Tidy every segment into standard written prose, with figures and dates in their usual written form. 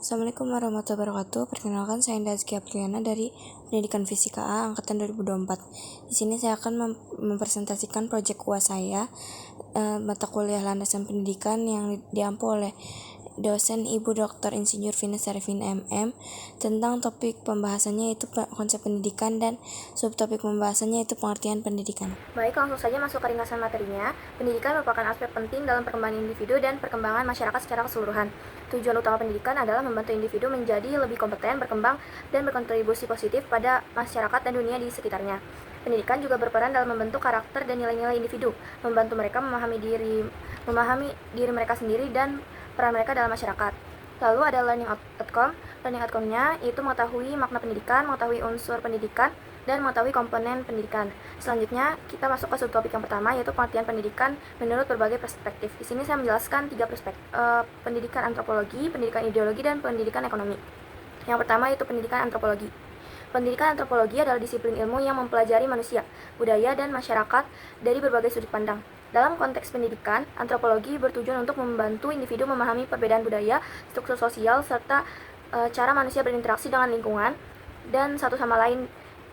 Assalamualaikum warahmatullahi wabarakatuh. Perkenalkan, saya Indah Azki Apriana dari Pendidikan Fisika A angkatan 2024. Di sini saya akan mempresentasikan proyek UAS saya, mata kuliah landasan pendidikan yang diampu oleh dosen Ibu Dr. Insinyur Vina Sarifin MM. Tentang topik pembahasannya yaitu konsep pendidikan dan subtopik pembahasannya yaitu pengertian pendidikan. Baik, langsung saja masuk ke ringkasan materinya. Pendidikan merupakan aspek penting dalam perkembangan individu dan perkembangan masyarakat secara keseluruhan. Tujuan utama pendidikan adalah membantu individu menjadi lebih kompeten, berkembang, dan berkontribusi positif pada masyarakat dan dunia di sekitarnya. Pendidikan juga berperan dalam membentuk karakter dan nilai-nilai individu, membantu mereka memahami diri mereka sendiri dan peran mereka dalam masyarakat. Lalu ada learning outcome. Learning outcome-nya yaitu mengetahui makna pendidikan, mengetahui unsur pendidikan, dan mengetahui komponen pendidikan. Selanjutnya, kita masuk ke subtopik yang pertama, yaitu pengertian pendidikan menurut berbagai perspektif. Di sini saya menjelaskan 3 perspektif, pendidikan antropologi, pendidikan ideologi, dan pendidikan ekonomi. Yang pertama yaitu pendidikan antropologi. Pendidikan antropologi adalah disiplin ilmu yang mempelajari manusia, budaya, dan masyarakat dari berbagai sudut pandang. Dalam konteks pendidikan, antropologi bertujuan untuk membantu individu memahami perbedaan budaya, struktur sosial, serta cara manusia berinteraksi dengan lingkungan dan satu sama lain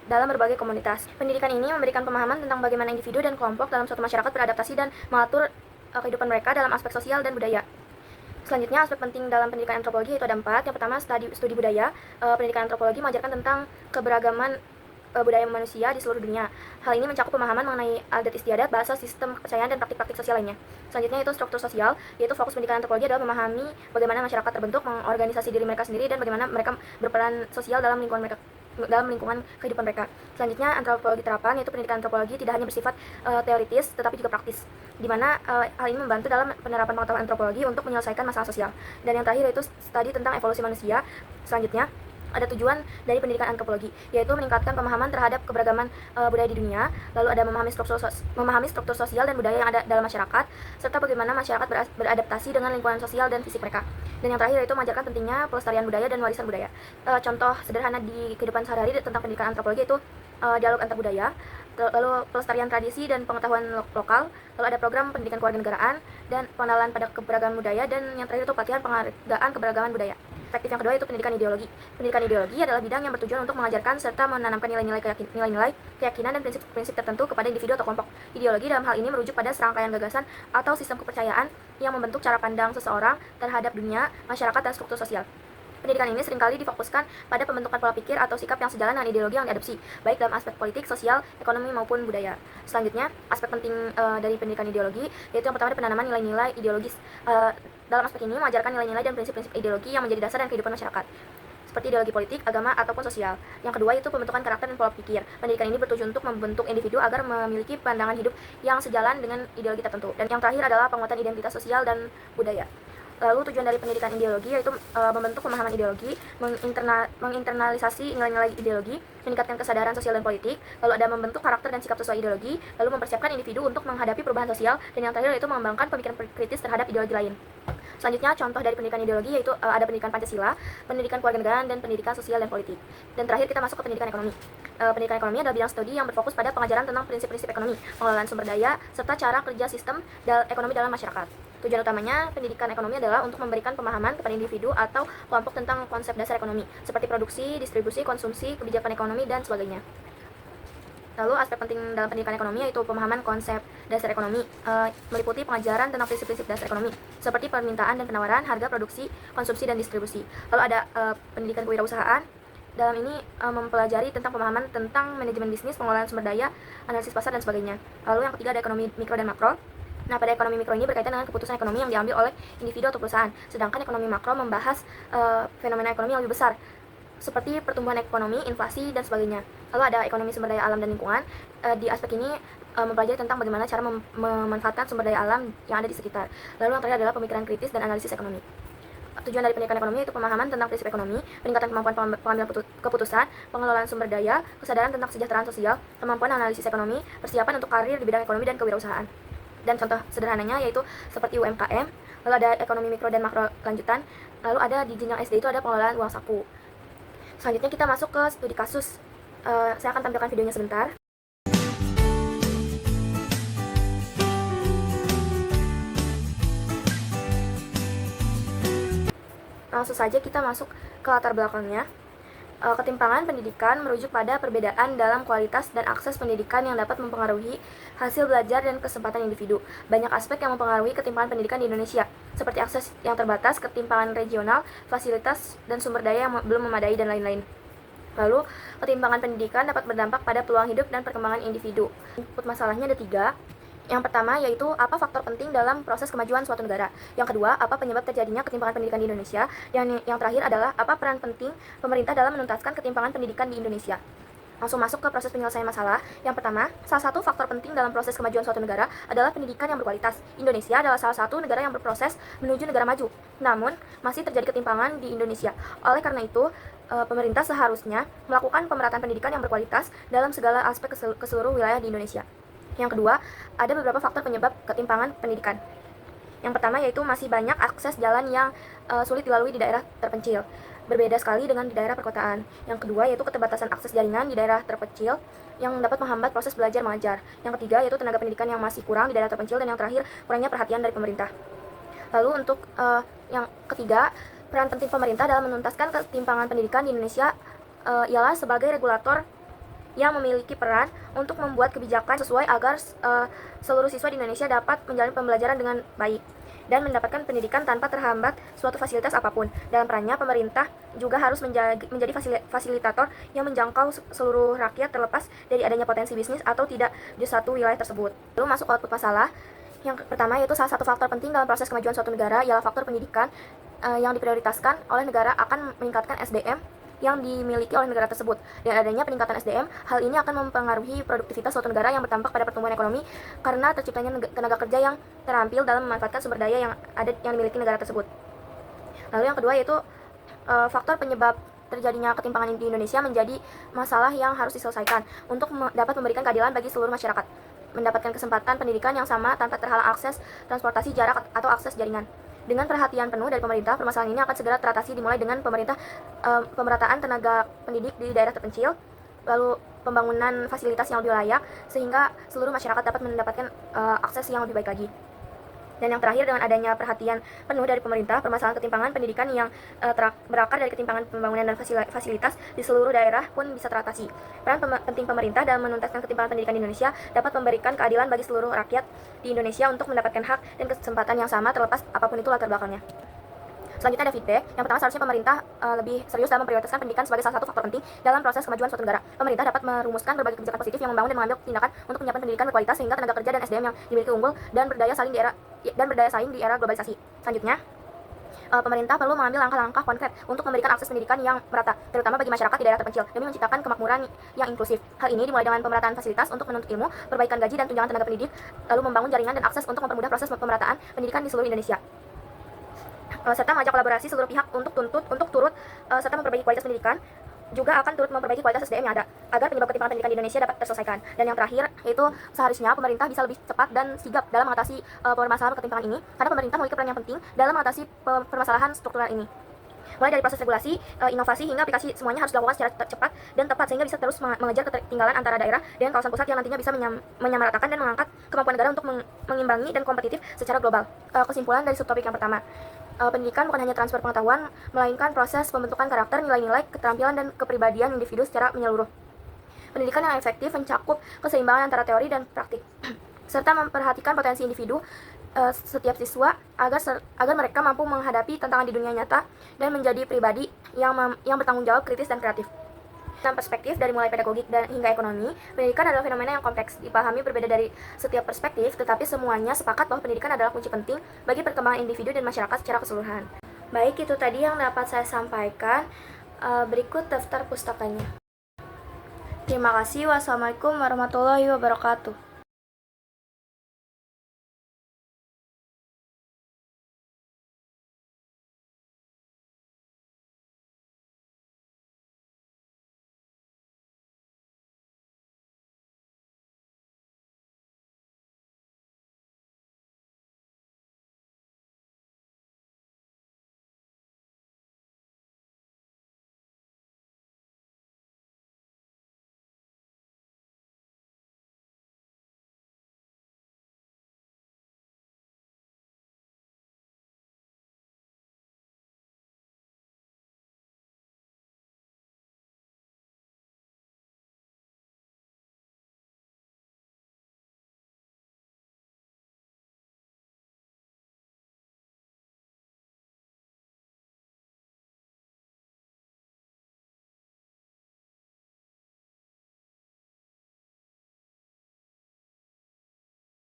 dalam berbagai komunitas. Pendidikan ini memberikan pemahaman tentang bagaimana individu dan kelompok dalam suatu masyarakat beradaptasi dan mengatur kehidupan mereka dalam aspek sosial dan budaya. Selanjutnya, aspek penting dalam pendidikan antropologi itu ada 4. Yang pertama, studi budaya. Pendidikan antropologi mengajarkan tentang keberagaman budaya manusia di seluruh dunia. Hal ini mencakup pemahaman mengenai adat istiadat, bahasa, sistem kepercayaan, dan praktik-praktik sosial lainnya. Selanjutnya itu struktur sosial, yaitu fokus pendidikan antropologi adalah memahami bagaimana masyarakat terbentuk, mengorganisasi diri mereka sendiri, dan bagaimana mereka berperan sosial dalam lingkungan kehidupan mereka. Selanjutnya, antropologi terapan, yaitu pendidikan antropologi tidak hanya bersifat teoritis, tetapi juga praktis, di mana hal ini membantu dalam penerapan pengetahuan antropologi untuk menyelesaikan masalah sosial. Dan yang terakhir yaitu studi tentang evolusi manusia. Selanjutnya, ada tujuan dari pendidikan antropologi, yaitu meningkatkan pemahaman terhadap keberagaman budaya di dunia, lalu ada memahami struktur sosial dan budaya yang ada dalam masyarakat, serta bagaimana masyarakat beradaptasi dengan lingkungan sosial dan fisik mereka. Dan yang terakhir yaitu mengajarkan pentingnya pelestarian budaya dan warisan budaya. Contoh sederhana di kehidupan sehari-hari tentang pendidikan antropologi itu dialog antar budaya, lalu pelestarian tradisi dan pengetahuan lokal, lalu ada program pendidikan kewarganegaraan dan pengenalan pada keberagaman budaya, dan yang terakhir itu pelatihan penghargaan keberagaman budaya. Perspektif yang kedua itu pendidikan ideologi. Pendidikan ideologi adalah bidang yang bertujuan untuk mengajarkan serta menanamkan nilai-nilai keyakinan dan prinsip-prinsip tertentu kepada individu atau kelompok. Ideologi dalam hal ini merujuk pada serangkaian gagasan atau sistem kepercayaan yang membentuk cara pandang seseorang terhadap dunia, masyarakat, dan struktur sosial. Pendidikan ini seringkali difokuskan pada pembentukan pola pikir atau sikap yang sejalan dengan ideologi yang diadopsi, baik dalam aspek politik, sosial, ekonomi, maupun budaya. Selanjutnya, aspek penting dari pendidikan ideologi, yaitu yang pertama penanaman nilai-nilai ideologis. Dalam aspek ini, mengajarkan nilai-nilai dan prinsip-prinsip ideologi yang menjadi dasar dan kehidupan masyarakat, seperti ideologi politik, agama, ataupun sosial. Yang kedua itu pembentukan karakter dan pola pikir. Pendidikan ini bertujuan untuk membentuk individu agar memiliki pandangan hidup yang sejalan dengan ideologi tertentu. Dan yang terakhir adalah penguatan identitas sosial dan budaya. Lalu tujuan dari pendidikan ideologi yaitu membentuk pemahaman ideologi, menginternalisasi nilai-nilai ideologi, meningkatkan kesadaran sosial dan politik, lalu ada membentuk karakter dan sikap sesuai ideologi, lalu mempersiapkan individu untuk menghadapi perubahan sosial, dan yang terakhir yaitu mengembangkan pemikiran kritis terhadap ideologi lain. Selanjutnya, contoh dari pendidikan ideologi yaitu ada pendidikan Pancasila, pendidikan kewarganegaraan, dan pendidikan sosial dan politik. Dan terakhir kita masuk ke pendidikan ekonomi. Pendidikan ekonomi adalah bidang studi yang berfokus pada pengajaran tentang prinsip-prinsip ekonomi, pengelolaan sumber daya, serta cara kerja sistem ekonomi dalam masyarakat. Tujuan utamanya pendidikan ekonomi adalah untuk memberikan pemahaman kepada individu atau kelompok tentang konsep dasar ekonomi, seperti produksi, distribusi, konsumsi, kebijakan ekonomi, dan sebagainya. Lalu aspek penting dalam pendidikan ekonomi yaitu pemahaman konsep dasar ekonomi, meliputi pengajaran tentang prinsip-prinsip dasar ekonomi, seperti permintaan dan penawaran, harga, produksi, konsumsi, dan distribusi. Lalu ada pendidikan kewirausahaan. Dalam ini mempelajari tentang pemahaman tentang manajemen bisnis, pengelolaan sumber daya, analisis pasar, dan sebagainya. Lalu yang ketiga ada ekonomi mikro dan makro. Nah, pada ekonomi mikro ini berkaitan dengan keputusan ekonomi yang diambil oleh individu atau perusahaan. Sedangkan ekonomi makro membahas fenomena ekonomi yang lebih besar, seperti pertumbuhan ekonomi, inflasi, dan sebagainya. Lalu ada ekonomi sumber daya alam dan lingkungan. Di aspek ini mempelajari tentang bagaimana cara memanfaatkan sumber daya alam yang ada di sekitar. Lalu yang terakhir adalah pemikiran kritis dan analisis ekonomi. Tujuan dari pendidikan ekonomi yaitu pemahaman tentang prinsip ekonomi, peningkatan kemampuan pengambilan keputusan, pengelolaan sumber daya, kesadaran tentang kesejahteraan sosial, kemampuan analisis ekonomi, persiapan untuk karir di bidang ekonomi dan kewirausahaan. Dan contoh sederhananya yaitu seperti UMKM, lalu ada ekonomi mikro dan makro lanjutan, lalu ada di jenjang SD itu ada pengelolaan uang saku. Selanjutnya kita masuk ke studi kasus. Saya akan tampilkan videonya sebentar. Langsung saja kita masuk ke latar belakangnya. Ketimpangan pendidikan merujuk pada perbedaan dalam kualitas dan akses pendidikan yang dapat mempengaruhi hasil belajar dan kesempatan individu. Banyak aspek yang mempengaruhi ketimpangan pendidikan di Indonesia, seperti akses yang terbatas, ketimpangan regional, fasilitas dan sumber daya yang belum memadai, dan lain-lain. Lalu, ketimpangan pendidikan dapat berdampak pada peluang hidup dan perkembangan individu. Input masalahnya ada 3. Yang pertama yaitu apa faktor penting dalam proses kemajuan suatu negara. Yang kedua, apa penyebab terjadinya ketimpangan pendidikan di Indonesia. Yang terakhir adalah apa peran penting pemerintah dalam menuntaskan ketimpangan pendidikan di Indonesia. Langsung masuk ke proses penyelesaian masalah. Yang pertama, salah satu faktor penting dalam proses kemajuan suatu negara adalah pendidikan yang berkualitas. Indonesia adalah salah satu negara yang berproses menuju negara maju. Namun, masih terjadi ketimpangan di Indonesia. Oleh karena itu, pemerintah seharusnya melakukan pemerataan pendidikan yang berkualitas dalam segala aspek ke seluruh wilayah di Indonesia. Yang kedua, ada beberapa faktor penyebab ketimpangan pendidikan. Yang pertama yaitu masih banyak akses jalan yang sulit dilalui di daerah terpencil. Berbeda sekali dengan di daerah perkotaan. Yang kedua yaitu keterbatasan akses jaringan di daerah terpencil yang dapat menghambat proses belajar mengajar. Yang ketiga yaitu tenaga pendidikan yang masih kurang di daerah terpencil. Dan yang terakhir, kurangnya perhatian dari pemerintah. Lalu untuk yang ketiga, peran penting pemerintah dalam menuntaskan ketimpangan pendidikan di Indonesia ialah sebagai regulator yang memiliki peran untuk membuat kebijakan sesuai agar seluruh siswa di Indonesia dapat menjalani pembelajaran dengan baik dan mendapatkan pendidikan tanpa terhambat suatu fasilitas apapun. Dalam perannya, pemerintah juga harus menjadi fasilitator yang menjangkau seluruh rakyat terlepas dari adanya potensi bisnis atau tidak di satu wilayah tersebut. Lalu masuk output masalah. Yang pertama yaitu salah satu faktor penting dalam proses kemajuan suatu negara ialah faktor pendidikan yang diprioritaskan oleh negara akan meningkatkan SDM yang dimiliki oleh negara tersebut. Dan adanya peningkatan SDM, hal ini akan mempengaruhi produktivitas suatu negara yang berdampak pada pertumbuhan ekonomi karena terciptanya tenaga kerja yang terampil dalam memanfaatkan sumber daya yang dimiliki negara tersebut. Lalu yang kedua yaitu faktor penyebab terjadinya ketimpangan di Indonesia menjadi masalah yang harus diselesaikan untuk dapat memberikan keadilan bagi seluruh masyarakat, mendapatkan kesempatan pendidikan yang sama tanpa terhalang akses transportasi, jarak, atau akses jaringan. Dengan perhatian penuh dari pemerintah, permasalahan ini akan segera teratasi dimulai dengan pemerataan tenaga pendidik di daerah terpencil, lalu pembangunan fasilitas yang lebih layak sehingga seluruh masyarakat dapat mendapatkan akses yang lebih baik lagi. Dan yang terakhir, dengan adanya perhatian penuh dari pemerintah, permasalahan ketimpangan pendidikan yang berakar dari ketimpangan pembangunan dan fasilitas di seluruh daerah pun bisa teratasi. Peran penting pemerintah dalam menuntaskan ketimpangan pendidikan di Indonesia dapat memberikan keadilan bagi seluruh rakyat di Indonesia untuk mendapatkan hak dan kesempatan yang sama terlepas apapun itu latar belakangnya. Selanjutnya ada feedback. Yang pertama, seharusnya pemerintah lebih serius dalam memprioritaskan pendidikan sebagai salah satu faktor penting dalam proses kemajuan suatu negara. Pemerintah dapat merumuskan berbagai kebijakan positif yang membangun dan mengambil tindakan untuk menyiapkan pendidikan berkualitas sehingga tenaga kerja dan SDM yang dimiliki unggul dan berdaya saing di era globalisasi. Selanjutnya, pemerintah perlu mengambil langkah-langkah konkret untuk memberikan akses pendidikan yang merata, terutama bagi masyarakat di daerah terpencil, demi menciptakan kemakmuran yang inklusif. Hal ini dimulai dengan pemerataan fasilitas untuk menuntut ilmu, perbaikan gaji dan tunjangan tenaga pendidik, lalu membangun jaringan dan akses untuk mempermudah proses pemerataan pendidikan di seluruh Indonesia, serta mengajak kolaborasi seluruh pihak untuk turut serta memperbaiki kualitas pendidikan, juga akan turut memperbaiki kualitas SDM yang ada agar penyebab ketimpangan pendidikan di Indonesia dapat terselesaikan. Dan yang terakhir yaitu seharusnya pemerintah bisa lebih cepat dan sigap dalam mengatasi permasalahan ketimpangan ini, karena pemerintah memiliki peran yang penting dalam mengatasi permasalahan struktural ini. Mulai dari proses regulasi, inovasi hingga aplikasi, semuanya harus dilakukan secara cepat dan tepat sehingga bisa terus mengejar ketertinggalan antara daerah dan kawasan pusat yang nantinya bisa menyamaratakan dan mengangkat kemampuan negara untuk mengimbangi dan kompetitif secara global. Kesimpulan dari subtopik yang pertama, pendidikan bukan hanya transfer pengetahuan, melainkan proses pembentukan karakter, nilai-nilai, keterampilan, dan kepribadian individu secara menyeluruh. Pendidikan yang efektif mencakup keseimbangan antara teori dan praktik, serta memperhatikan potensi individu setiap siswa agar mereka mampu menghadapi tantangan di dunia nyata dan menjadi pribadi yang bertanggung jawab, kritis, dan kreatif. Dalam perspektif dari mulai pedagogik dan hingga ekonomi, pendidikan adalah fenomena yang kompleks, dipahami berbeda dari setiap perspektif, tetapi semuanya sepakat bahwa pendidikan adalah kunci penting bagi perkembangan individu dan masyarakat secara keseluruhan. Baik, itu tadi yang dapat saya sampaikan. Berikut daftar pustakanya. Terima kasih. Wassalamualaikum warahmatullahi wabarakatuh.